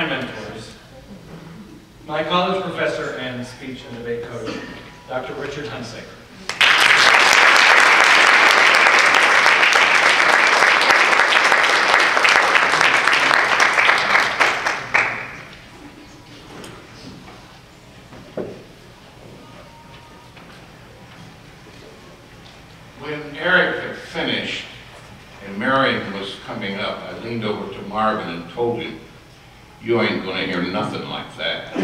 my mentors, my college professor and speech and debate coach, Dr. Richard Hunsaker. When Eric had finished and Marion was coming up, I leaned over to Marvin and told him, "You ain't gonna hear nothing like that."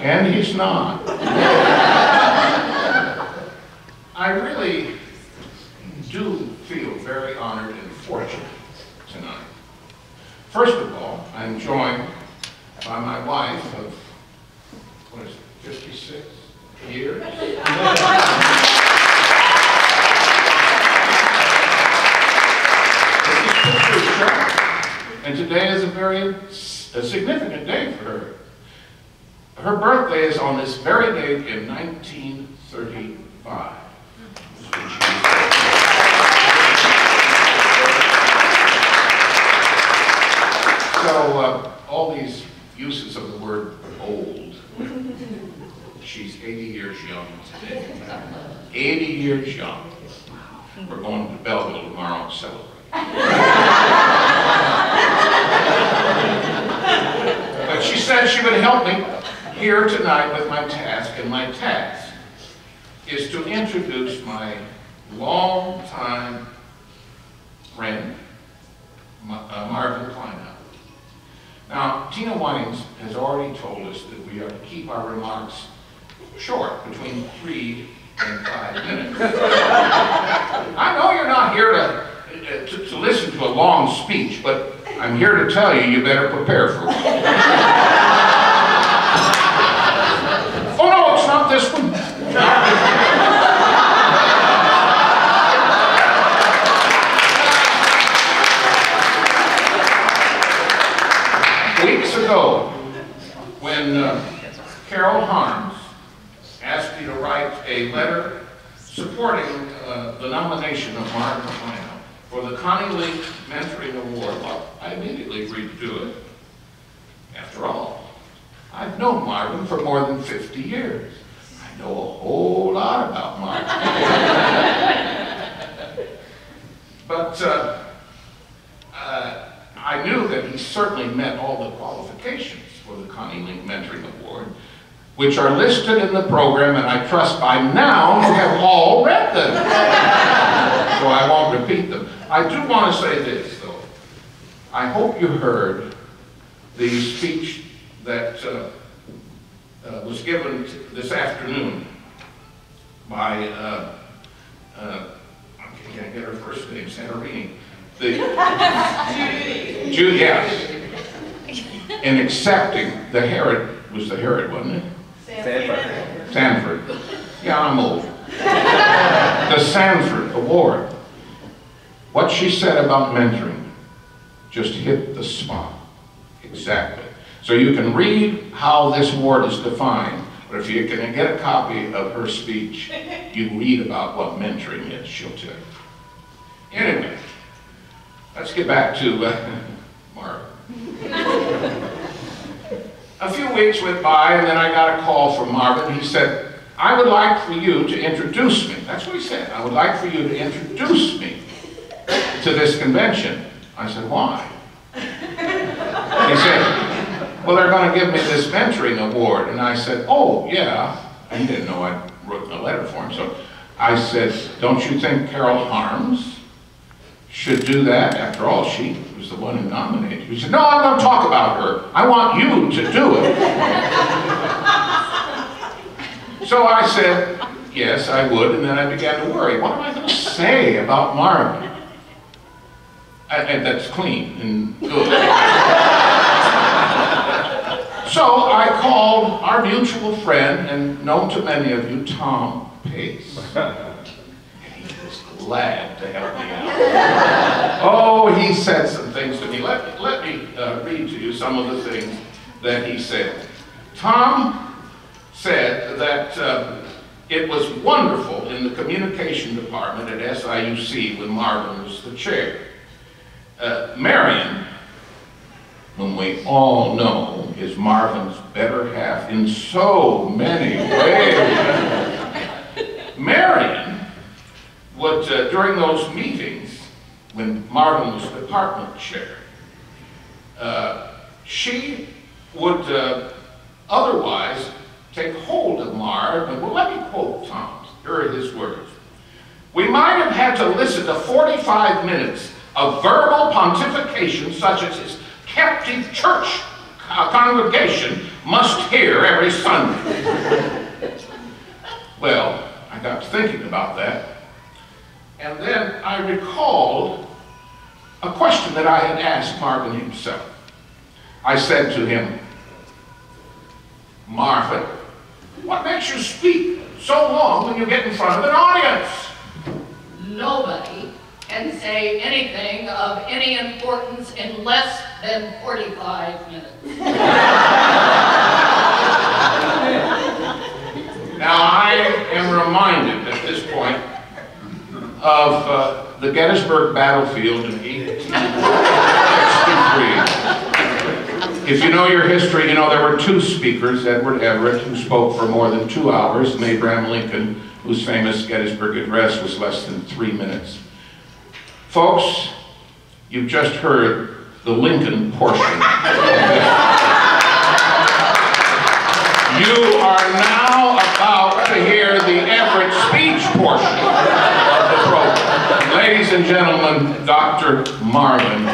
And he's not. I really do feel very honored and fortunate tonight. First of all, I'm joined by my wife of, what is it, 56 years? Patricia, and today is a significant day for her. Her birthday is on this very date in 1935. So, all these uses of the word old. She's 80 years young today. 80 years young. We're going to Belleville tomorrow to celebrate. But she said she would help me here tonight with my task, and my task is to introduce my longtime friend, Marvin Kleinau. Now, Tina Wines has already told us that we are to keep our remarks short, between 3 and 5 minutes. I know you're not here to listen to a long speech, but I'm here to tell you, you better prepare for it. Oh no, it's not this one. Weeks ago, when Carol Harms asked me to write a letter supporting the nomination of Marvin Kleinau for the Connie Link Mentoring Award, well, I immediately agreed to do it. After all, I've known Marvin for more than 50 years. I know a whole lot about Marvin. But I knew that he certainly met all the qualifications for the Connie Link Mentoring Award, which are listed in the program, and I trust by now you have all read them. So I won't repeat them. I do want to say this, though. I hope you heard the speech that was given this afternoon by, I can't get her first name, Santorini. Judy, yes. In accepting the Herod, was the Herod, wasn't it? Sanford. Yeah, I'm old. The Sanford Award. What she said about mentoring just hit the spot. Exactly. So you can read how this award is defined, but if you can get a copy of her speech, you read about what mentoring is, she'll tell you. Anyway, let's get back to Marvin. A few weeks went by, and then I got a call from Marvin. He said, "I would like for you to introduce me." That's what he said. "I would like for you to introduce me to this convention." I said, "Why?" He said, "Well, they're going to give me this mentoring award." And I said, "Oh, yeah." And he didn't know I wrote a letter for him. So I said, "Don't you think Carol Harms should do that? After all, she was the one who nominated you." He said, "No, I'm going to talk about her. I want you to do it." So I said, yes, I would, and then I began to worry. What am I going to say about Marvin? And that's clean and good. So I called our mutual friend, and known to many of you, Tom Pace. Glad to help me out. Oh, he said some things to me. Let me read to you some of the things that he said. Tom said that it was wonderful in the communication department at SIUC when Marvin was the chair. Marion, whom we all know is Marvin's better half in so many ways. Marion would, during those meetings, when Marvin was department chair, she would otherwise take hold of Marvin. Well, let me quote Tom. Here are his words. "We might have had to listen to 45 minutes of verbal pontification such as his captive church congregation must hear every Sunday." Well, I got to thinking about that, and then I recalled a question that I had asked Marvin himself. I said to him, "Marvin, what makes you speak so long when you get in front of an audience?" Nobody can say anything of any importance in less than 45 minutes. Now I am reminded at this point of the Gettysburg battlefield in 1863. If you know your history, you know there were two speakers, Edward Everett, who spoke for more than 2 hours, and Abraham Lincoln, whose famous Gettysburg Address was less than 3 minutes. Folks, you've just heard the Lincoln portion of this. You are now about to hear the Everett speech portion of the program. Ladies and gentlemen, Dr. Marvin